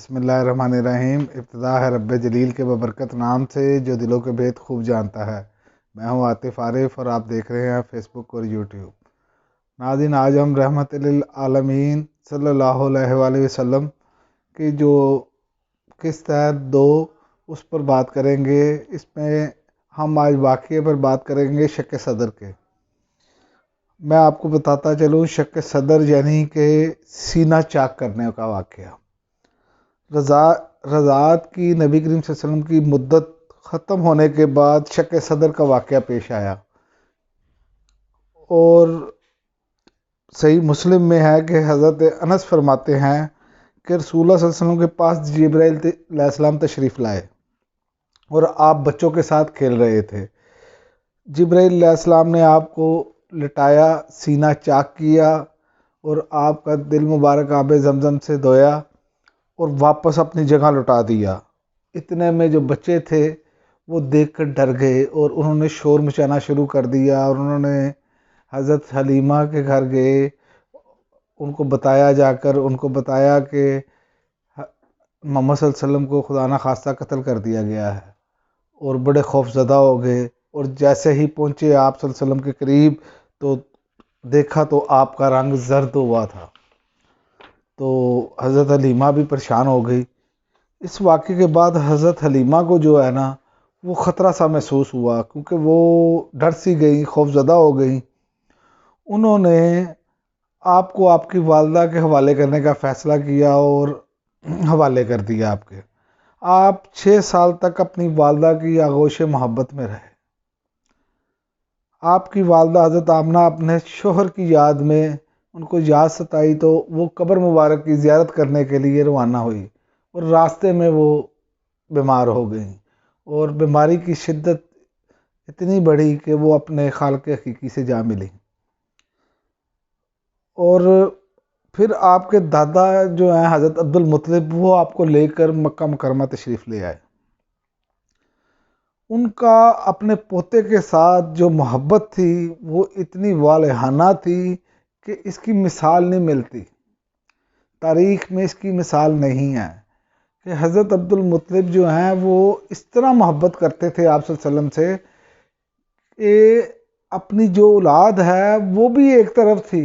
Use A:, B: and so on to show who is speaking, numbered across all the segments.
A: بسم اللہ الرحمن الرحیم۔ ابتدا ہے رب جلیل کے ببرکت نام سے جو دلوں کے بھید خوب جانتا ہے۔ میں ہوں عاطف عارف اور آپ دیکھ رہے ہیں فیس بک اور یوٹیوب۔ ناظرین، آج ہم رحمت للعالمین صلی اللہ علیہ وآلہ وسلم کی جو قسط ہے دو، اس پر بات کریں گے۔ اس میں ہم آج واقعے پر بات کریں گے شق صدر کے۔ میں آپ کو بتاتا چلوں، شق صدر یعنی کہ سینہ چاک کرنے کا واقعہ۔ رضاعت کی نبی کریم صلی اللہ علیہ وسلم کی مدت ختم ہونے کے بعد شق صدر کا واقعہ پیش آیا، اور صحیح مسلم میں ہے کہ حضرت انس فرماتے ہیں کہ رسول اللہ صلی اللہ علیہ وسلم کے پاس جبرائیل علیہ السلام تشریف لائے اور آپ بچوں کے ساتھ کھیل رہے تھے۔ جبرائیل علیہ السلام نے آپ کو لٹایا، سینہ چاک کیا اور آپ کا دل مبارک آب زمزم سے دھویا اور واپس اپنی جگہ لٹا دیا۔ اتنے میں جو بچے تھے وہ دیکھ کر ڈر گئے اور انہوں نے شور مچانا شروع کر دیا، اور انہوں نے حضرت حلیمہ کے گھر گئے، ان کو بتایا جا کر ان کو بتایا کہ محمد صلی اللہ علیہ وسلم کو خدا نخواستہ قتل کر دیا گیا ہے، اور بڑے خوف زدہ ہو گئے۔ اور جیسے ہی پہنچے آپ صلی اللہ علیہ وسلم کے قریب تو دیکھا تو آپ کا رنگ زرد ہوا تھا، تو حضرت حلیمہ بھی پریشان ہو گئی۔ اس واقعے کے بعد حضرت حلیمہ کو جو ہے نا وہ خطرہ سا محسوس ہوا، کیونکہ وہ ڈر سی گئی، خوف زدہ ہو گئی۔ انہوں نے آپ کو آپ کی والدہ کے حوالے کرنے کا فیصلہ کیا اور حوالے کر دیا آپ کے۔ آپ 6 سال تک اپنی والدہ کی آغوش محبت میں رہے۔ آپ کی والدہ حضرت آمنہ اپنے شوہر کی یاد میں ان کو یاد ستائی تو وہ قبر مبارک کی زیارت کرنے کے لیے روانہ ہوئی، اور راستے میں وہ بیمار ہو گئیں، اور بیماری کی شدت اتنی بڑھی کہ وہ اپنے خالق حقیقی سے جا ملی۔ اور پھر آپ کے دادا جو ہیں حضرت عبد المطلب، وہ آپ کو لے کر مکہ مکرمہ تشریف لے آئے۔ ان کا اپنے پوتے کے ساتھ جو محبت تھی وہ اتنی والہانہ تھی کہ اس کی مثال نہیں ملتی، تاریخ میں اس کی مثال نہیں ہے کہ حضرت عبد المطلب جو ہیں وہ اس طرح محبت کرتے تھے آپ صلی اللہ علیہ وسلم سے کہ اپنی جو اولاد ہے وہ بھی ایک طرف تھی،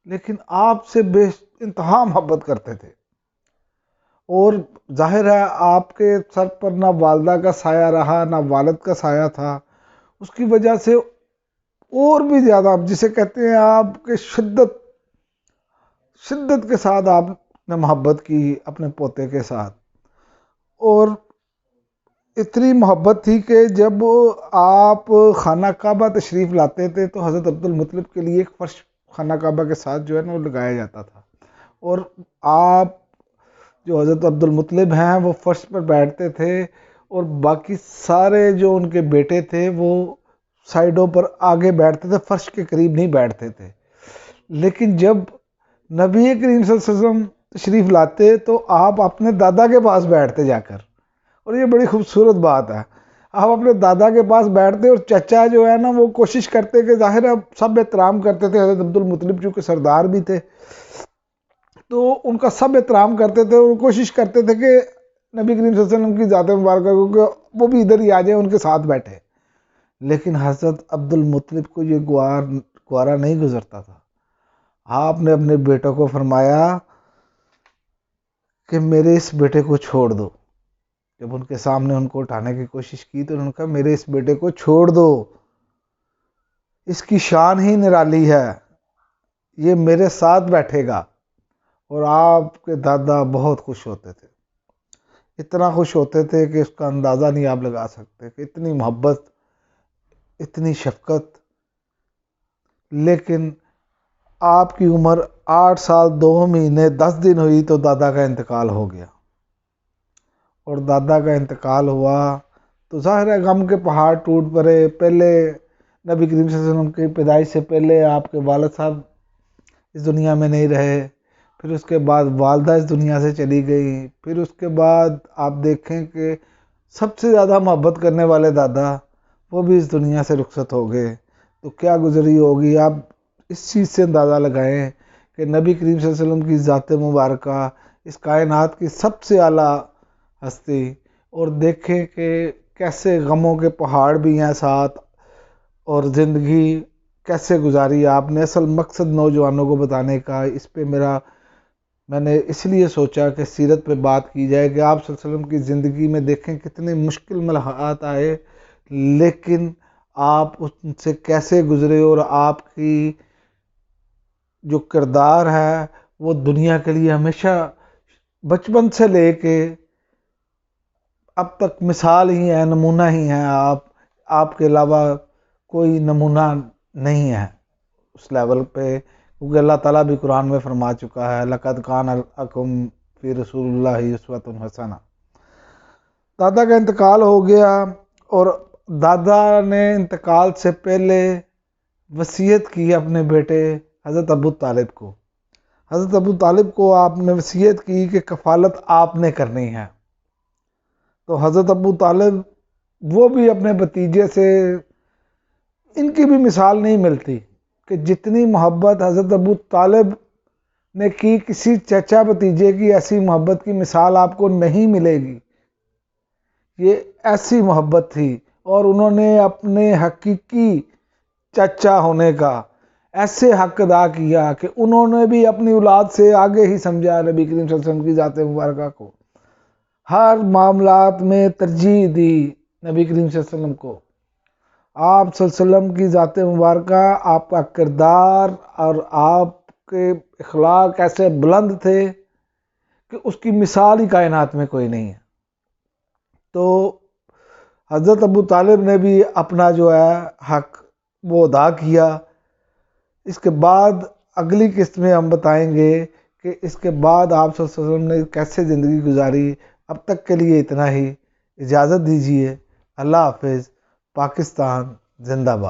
A: لیکن آپ سے بے انتہا محبت کرتے تھے۔ اور ظاہر ہے آپ کے سر پر نہ والدہ کا سایہ رہا نہ والد کا سایہ تھا، اس کی وجہ سے اور بھی زیادہ جسے کہتے ہیں آپ کے شدت کے ساتھ آپ نے محبت کی اپنے پوتے کے ساتھ۔ اور اتنی محبت تھی کہ جب آپ خانہ کعبہ تشریف لاتے تھے تو حضرت عبد المطلب کے لیے ایک فرش خانہ کعبہ کے ساتھ جو ہے نا وہ لگایا جاتا تھا، اور آپ جو حضرت عبد المطلب ہیں وہ فرش پر بیٹھتے تھے، اور باقی سارے جو ان کے بیٹے تھے وہ سائیڈوں پر آگے بیٹھتے تھے، فرش کے قریب نہیں بیٹھتے تھے۔ لیکن جب نبی کریم صلی اللہ علیہ وسلم تشریف لاتے تو آپ اپنے دادا کے پاس بیٹھتے جا کر، اور یہ بڑی خوبصورت بات ہے، آپ اپنے دادا کے پاس بیٹھتے، اور چچا جو ہے نا وہ کوشش کرتے کہ ظاہر ہے سب احترام کرتے تھے، حضرت عبد المطلب چونکہ سردار بھی تھے تو ان کا سب احترام کرتے تھے، اور کوشش کرتے تھے کہ نبی کریم صلی اللہ علیہ وسلم کی ذات مبارکہ کو وہ بھی ادھر ہی آ جائیں، ان کے ساتھ بیٹھے۔ لیکن حضرت عبد المطلب کو یہ گوارا نہیں گزرتا تھا۔ آپ نے اپنے بیٹوں کو فرمایا کہ میرے اس بیٹے کو چھوڑ دو۔ جب ان کے سامنے ان کو اٹھانے کی کوشش کی تو انہوں نے کہا میرے اس بیٹے کو چھوڑ دو، اس کی شان ہی نرالی ہے، یہ میرے ساتھ بیٹھے گا۔ اور آپ کے دادا بہت خوش ہوتے تھے، اتنا خوش ہوتے تھے کہ اس کا اندازہ نہیں آپ لگا سکتے کہ اتنی محبت، اتنی شفقت۔ لیکن آپ کی عمر 8 سال 2 مہینے 10 دن ہوئی تو دادا کا انتقال ہو گیا، اور دادا کا انتقال ہوا تو ظاہر ہے غم کے پہاڑ ٹوٹ پڑے۔ پہلے نبی کریم صلی اللہ علیہ وسلم کی پیدائش سے پہلے آپ کے والد صاحب اس دنیا میں نہیں رہے، پھر اس کے بعد والدہ اس دنیا سے چلی گئی، پھر اس کے بعد آپ دیکھیں کہ سب سے زیادہ محبت کرنے والے دادا وہ بھی اس دنیا سے رخصت ہو گئے، تو کیا گزری ہوگی۔ آپ اس چیز سے اندازہ لگائیں کہ نبی کریم صلی اللہ علیہ وسلم کی ذات مبارکہ اس کائنات کی سب سے اعلیٰ ہستی، اور دیکھیں کہ کیسے غموں کے پہاڑ بھی ہیں ساتھ، اور زندگی کیسے گزاری آپ نے۔ اصل مقصد نوجوانوں کو بتانے کا اس پہ میں نے اس لیے سوچا کہ سیرت پہ بات کی جائے کہ آپ صلی اللہ علیہ وسلم کی زندگی میں دیکھیں کتنے مشکل ملحظات آئے، لیکن آپ ان سے کیسے گزرے، اور آپ کی جو کردار ہے وہ دنیا کے لیے ہمیشہ بچپن سے لے کے اب تک مثال ہی ہے، نمونہ ہی ہیں۔ آپ کے علاوہ کوئی نمونہ نہیں ہے اس لیول پہ، کیونکہ اللہ تعالیٰ بھی قرآن میں فرما چکا ہے لَقَدْ كَانَ لَكُمْ فِي رَسُولِ اللَّهِ أُسْوَةٌ حَسَنَةٌ۔ دادا کا انتقال ہو گیا، اور دادا نے انتقال سے پہلے وصیت کی اپنے بیٹے حضرت ابو طالب کو۔ حضرت ابو طالب کو آپ نے وصیت کی کہ کفالت آپ نے کرنی ہے۔ تو حضرت ابو طالب وہ بھی اپنے بھتیجے سے، ان کی بھی مثال نہیں ملتی کہ جتنی محبت حضرت ابو طالب نے کی، کسی چچا بھتیجے کی ایسی محبت کی مثال آپ کو نہیں ملے گی۔ یہ ایسی محبت تھی، اور انہوں نے اپنے حقیقی چچا ہونے کا ایسے حق ادا کیا کہ انہوں نے بھی اپنی اولاد سے آگے ہی سمجھا نبی کریم صلی اللہ علیہ وسلم کی ذات مبارکہ کو، ہر معاملات میں ترجیح دی نبی کریم صلی اللہ علیہ وسلم کو۔ آپ صلی اللہ علیہ وسلم کی ذات مبارکہ، آپ کا کردار اور آپ کے اخلاق ایسے بلند تھے کہ اس کی مثال ہی کائنات میں کوئی نہیں ہے۔ تو حضرت ابو طالب نے بھی اپنا جو ہے حق وہ ادا کیا۔ اس کے بعد اگلی قسط میں ہم بتائیں گے کہ اس کے بعد آپ صلی اللہ علیہ وسلم نے کیسے زندگی گزاری۔ اب تک کے لیے اتنا ہی، اجازت دیجیے، اللہ حافظ، پاکستان زندہ باد۔